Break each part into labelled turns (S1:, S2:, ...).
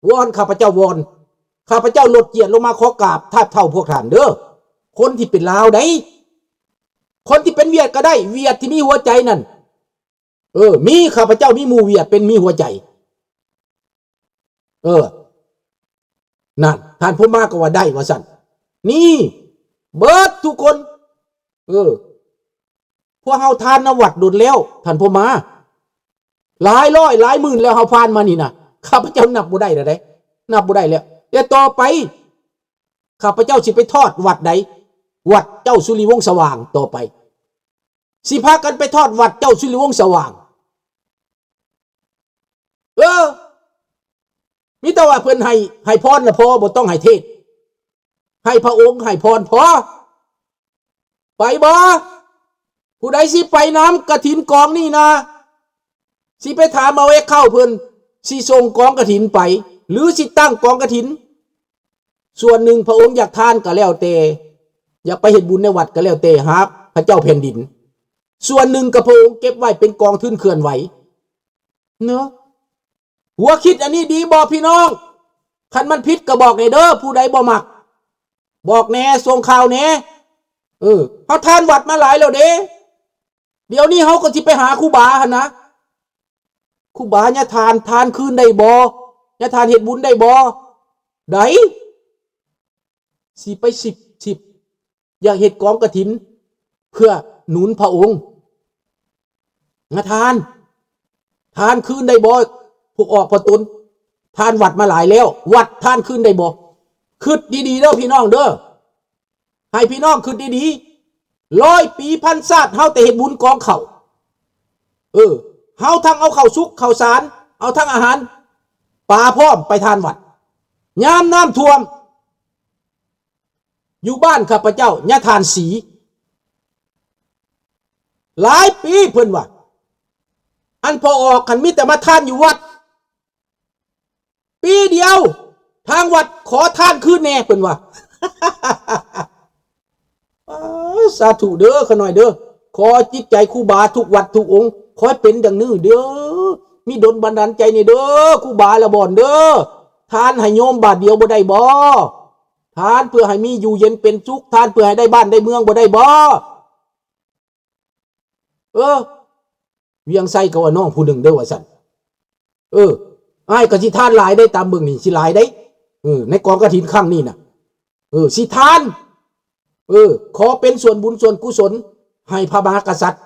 S1: วอนข้าพเจ้าวอนข้าพเจ้าลดเกียรติลงมาขอกราบทาบเท่าพวกท่านเด้อคนที่เป็นลาวได้คนที่เป็นเวียดก็ได้เวียดที่มีหัวใจนั่นมีข้าพเจ้ามีหมู่เวียดเป็นมีหัวใจนั่นท่านผู้มาก็ว่าได้ว่าสั่นนี่เบิดทุกคนพวกเฮาทานนวัดดุลแล้วท่านผู้มาหลายร้อยหลายหมื่นแล้วเฮาผ่านมานี่นะข้าพเจ้านับบ่ได้แล้วเด้นับบ่ได้แล้วเดี๋ยวต่อไปข้าพเจ้าสิไปทอดวัดใดวัดเจ้าสุริวงศ์สว่างต่อไปสิพากันไปทอดวัดเจ้าสุริวงศ์สว่างมิแต่ว่าเพิ่นให้พรนะพอบ่ต้องให้เทศให้พระองค์ให้พรพอไปบ่ผู้ใดสิไปน้ำกฐินกองนี่นะสิไปถามเอาเข้าเพิ่นสิส่งกองกฐินไปหรือสิตั้งกองกฐินส่วนหนึ่งพระองค์อยากทานก็แล้วแต่อยากไปเฮ็ดบุญในวัดก็แล้วแต่ครับพระเจ้าแผ่นดินส่วนหนึ่งก็พระองค์เก็บไว้เป็นกองทุนเคลื่อนไหวเนอะหัวคิดอันนี้ดีบอกพี่น้องคันมันผิดก็บอกในเด้อผู้ใดบ่มักบอกแน่ส่งข่าวแน่เฮาทานวัดมาหลายแล้วเด้เดี๋ยวนี้เฮาก็สิไปหาครูบาหั่นนะครูบาเนี่ยทานคืนได้บ่เนี่ยทานเฮ็ดบุญได้บ่ได้สิไป10อยากเฮ็ดกองกฐินเพื่อหนุนพระองค์นะทานคืนได้บ่พวกออกพอตนทานวัดมาหลายแล้ววัดทานคืนได้บ่คิดดีๆเด้อพี่น้องเด้อให้พี่น้องคิดดีๆ100 ปีพันศาสตร์เฮาแต่เฮ็ดบุญกองข้าวเฮาทั้งเอาข้าวสุกข้าวสารเอาทั้งอาหารปลาพร้อมไปทานวัดยามน้ำท่วมอยู่บ้านข้าพเจ้าญาทานสีหลายปีเพิ่นว่าอันพอออกกันมีแต่มาทานอยู่วัดปีเดียวทางวัดขอทานคืนแน่เพิ่นว่า สาธุเด้อขน่อยเด้อขอจิตใจครูบาทุกวัดทุกองค์ขอให้เป็นดังนี้เด้อมีดลบันดาลใจนี่เด้อครูบาละบ่อนเด้อทานให้โยมบาทเดียวบ่ได้บ่ทานเพื่อให้มีอยู่เย็นเป็นสุขทานเพื่อให้ได้บ้านได้เมืองบ่ได้บ่เวียงไส้ก็ว่าน้องผู้หนึ่งเด้อว่าซั่นอ้ายก็สิทานหลายได้ตามเบิ่งนี่สิหลายได้ในกองกฐินครั้งนี้น่ะสิทานขอเป็นส่วนบุญส่วนกุศลให้พระมหากษัตริย์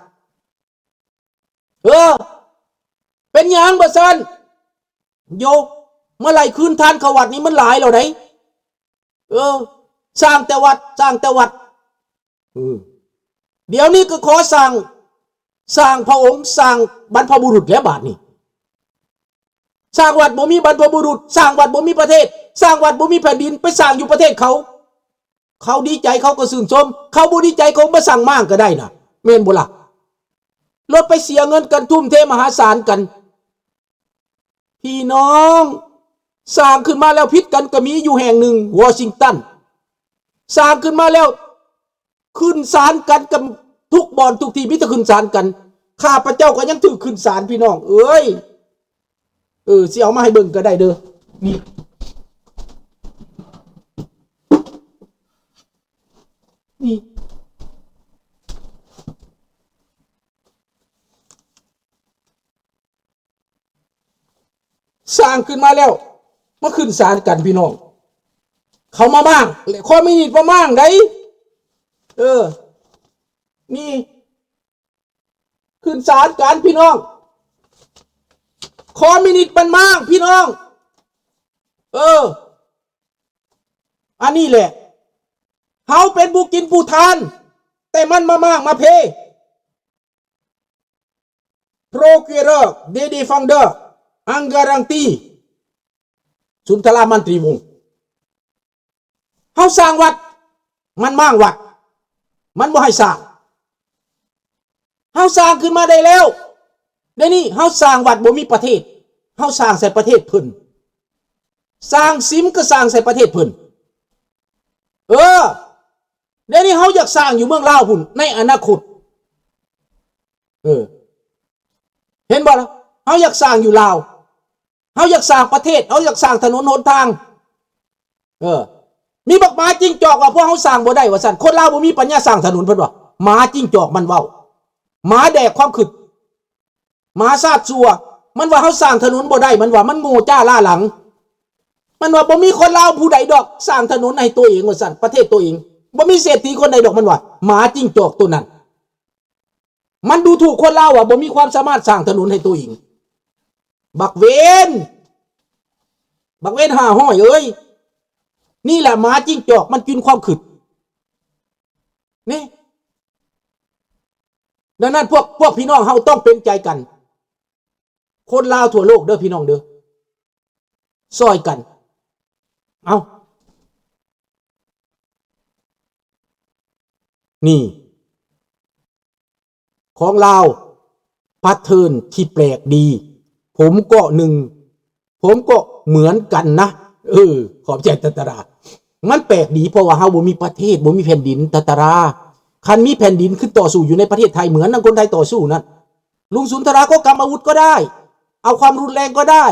S1: เป็นหยังบ่ซั่นโยเมื่อไหร่คืนทานเข้าวัดนี้มันหลายแล้วได้สร้างแต่วัดเดี๋ยวนี้ก็ขอสร้างพระองค์สร้างบรรพบุรุษแล้วบาดนี้สร้างวัดบ่มีบรรพบุรุษสร้างวัดบ่มีประเทศสร้างวัดบ่มีแผ่นดินไปสร้างอยู่ประเทศเขาดีใจเขาก็ชื่นชมเขาบ่ดีใจเขามาสั่งมั่งก็ได้น่ะแม่นบ่ล่ะลดไปเสียเงินกันทุ่มเทมหาศาลกันพี่น้องสร้างขึ้นมาแล้วพิษกันก็มีอยู่แห่งหนึ่งวอชิงตันสร้างขึ้นมาแล้วขึ้นศาลกันกับทุกบ่อนทุกที่มิตรขึ้นศาลกันข้าพเจ้าก็ยังถือขึ้นศาลพี่น้องสิเอามาให้เบิ่งก็ได้เด้อนี่สร้างขึ้นมาแล้วมาขึ้นศาลกันพี่น้องเขามาบ้างข้อไม่นิดมาบ้างได้นี่ขึ้นศาลกันพี่น้องคอมินิตมันมากพี่น้องอันนี้แหละเฮาเป็นผู้กินผู้ทานแต่มันมามากมาเพโปรเกเรอร์เดดีฟังเดอร์อังการังตีสุนทรมันตรีวงศ์เฮาสร้างวัดมันมากวัดมันบ่ให้สร้างเฮาสร้างขึ้นมาได้แล้วเดี๋ยวนี้เฮาสร้างวัดบ่มีประเทศเฮาสร้างใส่ประเทศเพิ่นสร้างซิมก็สร้างใส่ประเทศเพิ่นเดี๋ยวนี้เฮาอยากสร้างอยู่เมืองลาวพุ่นในอนาคตเห็นบ่ล่ะเฮาอยากสร้างอยู่ลาว เฮาอยากสร้างประเทศเฮาอยากสร้างถนนหนทางมีบักหมาจิ้งจอกว่าพวกเฮาสร้างบ่ได้ว่าซั่นคนลาวบ่มีปัญญาสร้างถนนเพิ่นว่าหมาจิ้งจอกมันเว้าหมาแดกความคิดหมาซาดซัวมันว่าเฮาสร้างถนนบ่ได้มันว่ามันโง่จ้าล่าหลังมันว่าบ่มีคนลาวผู้ใดดอกสร้างถนนให้ตัวเองว่าซั่นประเทศตัวเองบ่มีเศรษฐีคนใดดอกมันว่าหมาจิ้งจอกตัวนั้นมันดูถูกคนลาวว่าบ่มีความสามารถสร้างถนนให้ตัวเองบักเวนหาห้อยเอ้ยนี่แหละหมาจิ้งจอกมันกินความคิดนี่ดังนั้นพวกพี่น้องเฮาต้องเป็นใจกันคนลาวทั่วโลกเด้อพี่น้องเด้อซอยกันเอานี่ของลาวพาเทิร์นที่แปลกดีผมก็เหมือนกันนะขอบใจตะตรามันแปลกดีเพราะว่าเฮาบ่มีประเทศบ่มีแผ่นดินตะตราคันมีแผ่นดินขึ้นต่อสู้อยู่ในประเทศไทยเหมือนนังคนไทยต่อสู้นั่นลุงสุนทราก็กำอาวุธก็ได้เอาความรุนแรงก็ได้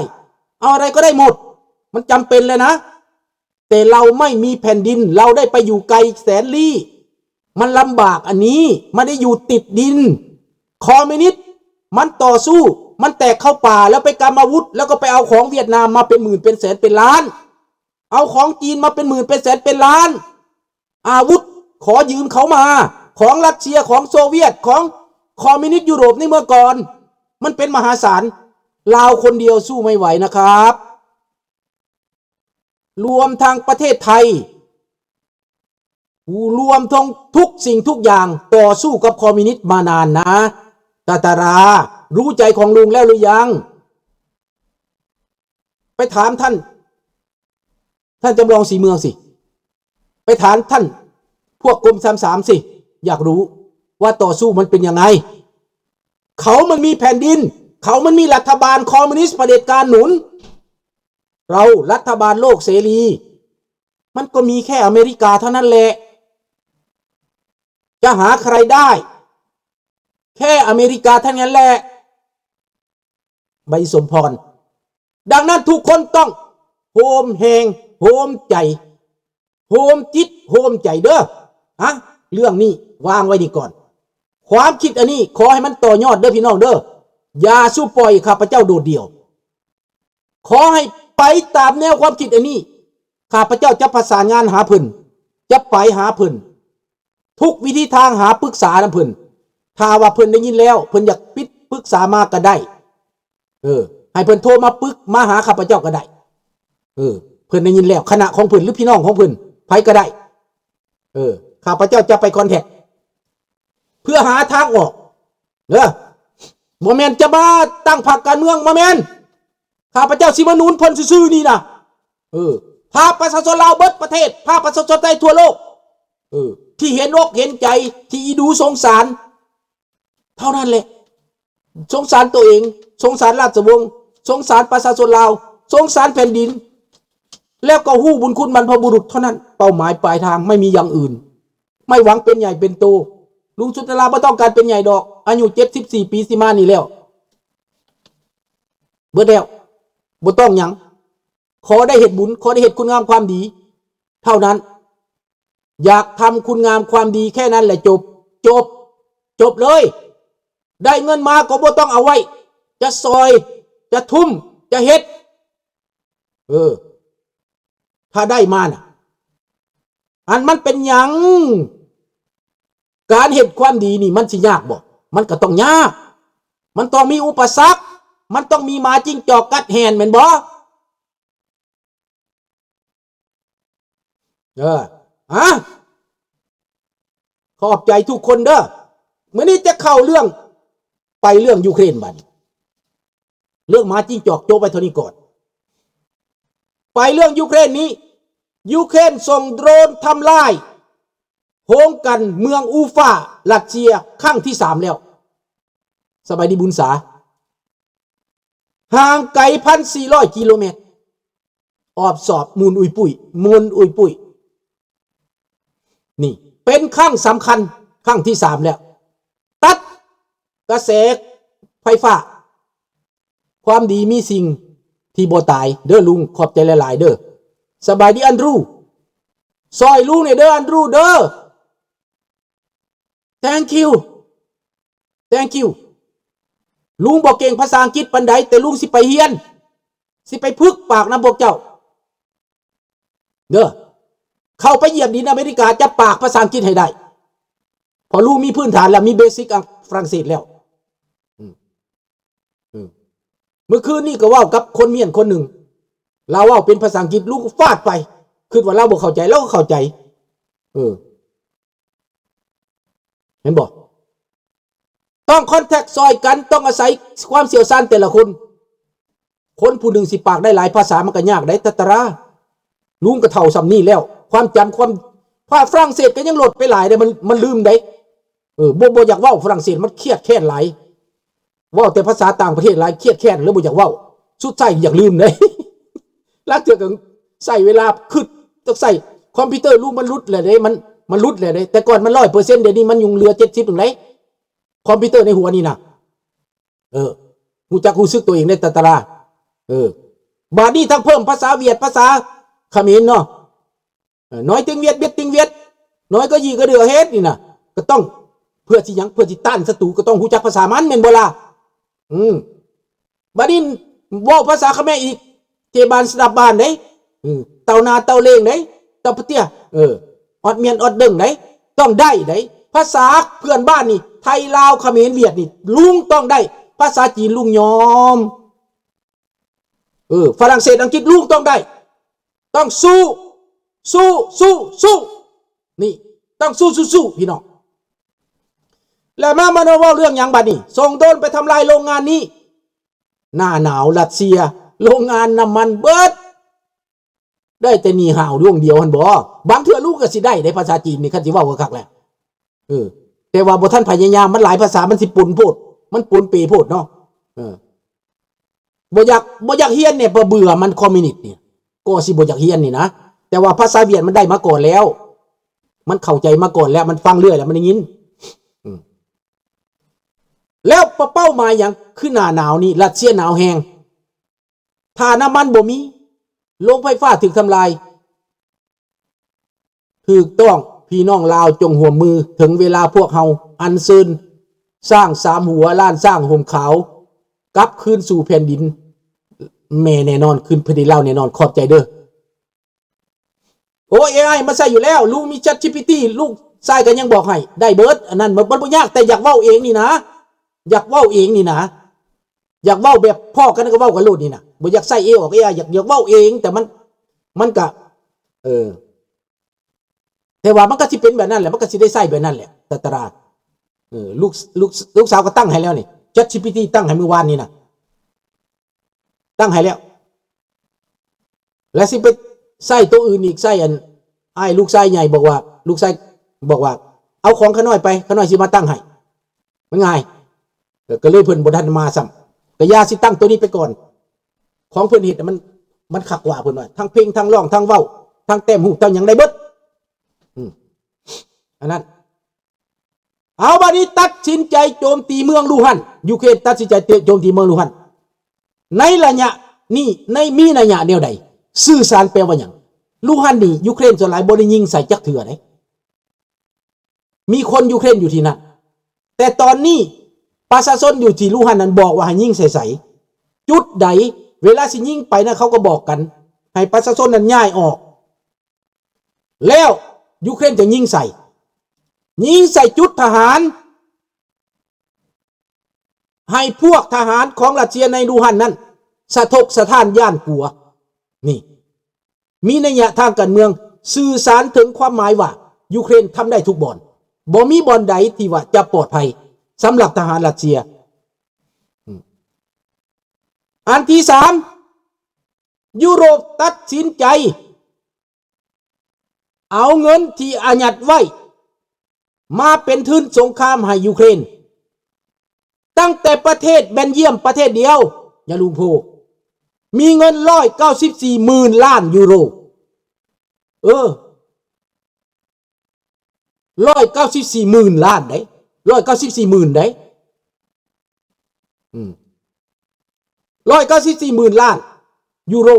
S1: เอาอะไรก็ได้หมดมันจำเป็นเลยนะแต่เราไม่มีแผ่นดินเราได้ไปอยู่ไกลแสนลี้มันลำบากอันนี้ไม่ได้อยู่ติดดินคอมมิวนิสต์มันต่อสู้มันแตกเข้าป่าแล้วไปกำอาวุธแล้วก็ไปเอาของเวียดนามมาเป็นหมื่นเป็นแสนเป็นล้านเอาของจีนมาเป็นหมื่นเป็นแสนเป็นล้านอาวุธขอยืมเขามาของรัสเซียของโซเวียตของคอมมิวนิสต์ยุโรปนี่เมื่อก่อนมันเป็นมหาศาลลาวคนเดียวสู้ไม่ไหวนะครับรวมทางประเทศไทยรวมทั้งทุกสิ่งทุกอย่างต่อสู้กับคอมมิวนิสต์มานานนะตารารู้ใจของลุงแล้วหรือยังไปถามท่านจำลองสีเมืองสิไปถามท่านพวกกรม33สิอยากรู้ว่าต่อสู้มันเป็นยังไงเขามันมีแผ่นดินเขามันมีรัฐบาลคอมมิวนิสต์เผด็จการหนุนเรารัฐบาลโลกเสรีมันก็มีแค่อเมริกาเท่านั้นแหละจะหาใครได้แค่อเมริกาเท่านั้นแหละใบสมพรดังนั้นทุกคนต้องโฮมแหงโฮมใจโฮมจิตโฮมใจเด้อเรื่องนี้วางไว้นี่ก่อนความคิดอันนี้ขอให้มันต่อยอดเด้อพี่น้องเด้ออย่าสู้ปล่อยข้าพเจ้าโดดเดี่ยวขอให้ไปตามแนวความคิดอันนี้ข้าพเจ้าจะประสานงานหาเพิ่นจะไปหาเพิ่นทุกวิธีทางหาปรึกษานำเพิ่นถ้าว่าเพิ่นได้ยินแล้วเพิ่นอยากปรึกษามาก็ได้ให้เพิ่นโทรมาหาข้าพเจ้าก็ได้เพิ่นได้ยินแล้วคณะของเพิ่นหรือพี่น้องของเพิ่นไผก็ได้ข้าพเจ้าจะไปคอนแทคเพื่อหาทางออกบ่แม่นจะมาตั้งพรรคการเมืองบ่แม่นข้าพเจ้าสิมาหนุนเพิ่นซื่อๆนี่นะพาประชาชนลาวเบิดประเทศพาประชาชนไทยทั่วโลกที่เห็นอกเห็นใจที่อีดูสงสารเท่านั้นแหละสงสารตัวเองสงสารราชวงศ์สงสารประชาชนลาวสงสารแผ่นดินแล้วก็ฮู้บุญคุณบรรพบุรุษเท่านั้นเป้าหมายปลายทางไม่มีอย่างอื่นไม่หวังเป็นใหญ่เป็นโตลุงสุนทราบ่ต้องการเป็นใหญ่ดอกอายุ74ปีสิมานี่แล้วเบิดแล้วบ่ต้องหยังขอได้เฮ็ดบุญขอได้เฮ็ดคุณงามความดีเท่านั้นอยากทำคุณงามความดีแค่นั้นแหละจบเลยได้เงินมาก็บ่ต้องเอาไว้จะซอยจะทุ่มจะเฮ็ดถ้าได้มาน่ะอันมันเป็นหยังการเฮ็ดความดีนี่มันสิยากบ่มันก็ต้องยากมันต้องมีอุปสรรคมันต้องมีหมาจิ้งจอกกัดแหนแม่นบ่ขอบใจทุกคนเด้อมื้อนี้จะเข้าเรื่องไปเรื่องยูเครนบัดเรื่องหมาจิ้งจอกโจไปเท่านี้ก่อนไปเรื่องยูเครนนี้ยูเครนส่งโดรนทำลายโหงกันเมืองอูฟารัสเซียครั้งที่3แล้วสบายดีบุญษาห่างไกล 1,400 กิโลเมตรออบสอบมูลอุยปุยนี่เป็นครั้งสำคัญครั้งที่3แล้วตัดกระแสไฟฟ้าความดีมีสิ่ง ที่บ่ตายเด้อลุงขอบใจหลายๆเด้อสบายดีอันรูซอยลุงเนี่ยเด้ออันรูเด้อ thank you thank you ลุงบอกเก่งภาษาอังกฤษปานใดแต่ลุงสิไปเฮียนสิไปพึกปากนะพวกเจ้าเด้อเข้าไปเหยียบดินอเมริกาจะปากภาษาอังกฤษให้ได้พอลุงมีพื้นฐานแล้วมีเบสิกฝรั่งเศสแล้วเมื่อคืนนี่ก็ว่ากับคนเมียนคนหนึ่งเราว่าเป็นภาษาอังกฤษลุงก็ฟาดไปคือว่าเราบอกเข้าใจเราก็เข้าใจเห็นบอกต้องคอนแทคซอยกันต้องอาศัยความเสี่ยวซ่านแต่ละคนผู้หนึ่งสิปากได้หลายภาษามันก็ยากได้ตราลุงก็เท่าสำนี่แล้วความจำความฝรั่งเศสก็ยังหลดไปหลายเลยมันลืมได้บ่อยากว่าฝรั่งเศสมันเครียดแค้นหลายว่าแต่ภาษาต่างประเทศหลายเครียดแค้นแล้วบ่อยากว่าสุดใจอยากลืมเลยแล้วเจอกันใส่เวลาขึ้นต้องใส่คอมพิวเตอร์ลุงมันรุดเลยมันรุดเลยแต่ก่อนมัน100%เดี๋ยวนี้มันยุงเหลือ70ถึงไหนคอมพิวเตอร์ในหัวนี่นะหูจักหูซึกตัวเองได้ตราบาดนี้ทั้งเพิ่มภาษาเวียดภาษาเขมรเนาะน้อยติงเวียดเบียดติงเวียดน้อยก็ยีก็เดือเฮ็ดนี่นะก็ต้องเพื่อที่ยังเพื่อที่ต้านศัตรูก็ต้องหูจักภาษามันแม่นบ่ล่ะบาดนี้เว้าภาษาเขมรอีกเจบานสดับบานเด้เต่านาเต่าเลงเด้เต่าปะเตี้ยออดเมียนออดเด้งเด้ต้องได้เด้ภาษาเพื่อนบ้านนี่ไทยลาวเขมรเวียดนี่ลุงต้องได้ภาษาจีนลุงยอมฝรั่งเศสอังกฤษลุงต้องได้ต้องสู้นี่ต้องสู้พี่น้องแล้วมาเว้าเรื่องอย่างบัดนี้ส่งโดรนไปทำลายโรงงานนี้หน้าหนาวรัสเซียโรงงานน้ำมันเบิดได้แต่นี่ห่าวดวงเดียวหั่นบ่บางเทื่อลูกก็สิได้ในภาษาจีนนี่คันสิเว้าคักๆแหละแต่ว่าบ่ทันพยายามมันหลายภาษามันสิปุ่นโพดมันปุ่นปีโพดเนาะบ่อยากเฮียนเนี่ยเบื่อมันคอมมิวนิสต์เนี่ยก็สิบ่อยากเฮียนนี่นะแต่ว่าภาษาเวียดมันได้มาก่อนแล้วมันเข้าใจมาก่อนแล้วมันฟังเรื่อยแล้วมันได้ยินแล้วเป้าหมายอย่างคือหน้าหนาวนี่รัสเซียหนาวแห้งถ้าน้ำมันบ่มีโรงไฟฟ้าถูกทำลายถูกต้องพี่น้องลาวจงห่วมมือถึงเวลาพวกเฮาอันซึนสร้าง3หัวล้านสร้างห่มขาวกลับคืนสู่แผ่นดินแม่แน่นอนคืนแผ่นดินลาวแน่นอนขอบใจเด้อโอ้ AI มาใส่อยู่แล้วลุงมี ChatGPT ลูกใส่กันยังบอกให้ได้เบิร์ดอันนั้นมันบ่ยากแต่อยากเว้าเองนี่นะอยากเว้าเองนี่นะอยากเว้าแบบพ่อกันก็เว้ากันโลดนี่นะบ่อยากใส่ออก AI อยากเว้าเองแต่มันก็แต่ว่ามันก็สิเป็นแบบนั้นแหละมันก็สิได้ใส่แบบนั้นแหละตราลูกสาวก็ตั้งให้แล้วนี่ ChatGPT ตั้งให้เมื่อวานนี้นะตั้งให้แล้วและสิไปใส่ตัวอื่นอีกใส่ลูกชายใหญ่บอกว่าลูกชายบอกว่าเอาของขน้อยไปขน้อยสิมาตั้งให้มันง่ายก็เลยเพิ่นบ่ทันมาซ้ำก็ย่าสิตั้งตัวนี้ไปก่อนของเพิ่นเฮ็ดมันคักกว่าเพิ่นว่าทั้งเพลงทั้งร้องทั้งเว้าทั้งเต็มหูทั้งหยังได้เบิดอันนั้นเอาบัดนี้ตัดสินใจโจมตีเมืองลูฮันยูเครนตัดสินใจโจมตีเมืองลูฮันในระยะนี้มีนัยยะแนวใดสื่อสารแปลว่าหยังลูฮันนี่ยูเครนส่วนหลายบ่ได้ยิงใส่จักเถื่อเด้มีคนยูเครนอยู่ที่นั่นแต่ตอนนี้ประชาชนอยู่ที่ลูฮันนั้นบอกว่าให้ยิงใส่จุดใดเวลาสิยิงไปนะเขาก็บอกกันให้ประชาชนนั้นย้ายออกแล้วยูเครนจะยิงใส่จุดทหารให้พวกทหารของรัสเซียในลูฮันนั้นสะทกสะท้านย่านกลัวนี่มีนัยยะทางการเมืองสื่อสารถึงความหมายว่ายูเครนทำได้ทุกบ่อนบ่มีบ่อนใดที่ว่าจะปลอดภัยสำหรับทหารรัสเซียอันที่3ยุโรปตัดสินใจเอาเงินที่อายัดไว้มาเป็นทุนสงครามให้ยูเครนตั้งแต่ประเทศเบลเยียมประเทศเดียวอย่าลืมโพมีเงิน194 หมื่นล้านยูโร194 หมื่นล้านได้194 หมื่นได้194 หมื่นล้าน ยูโร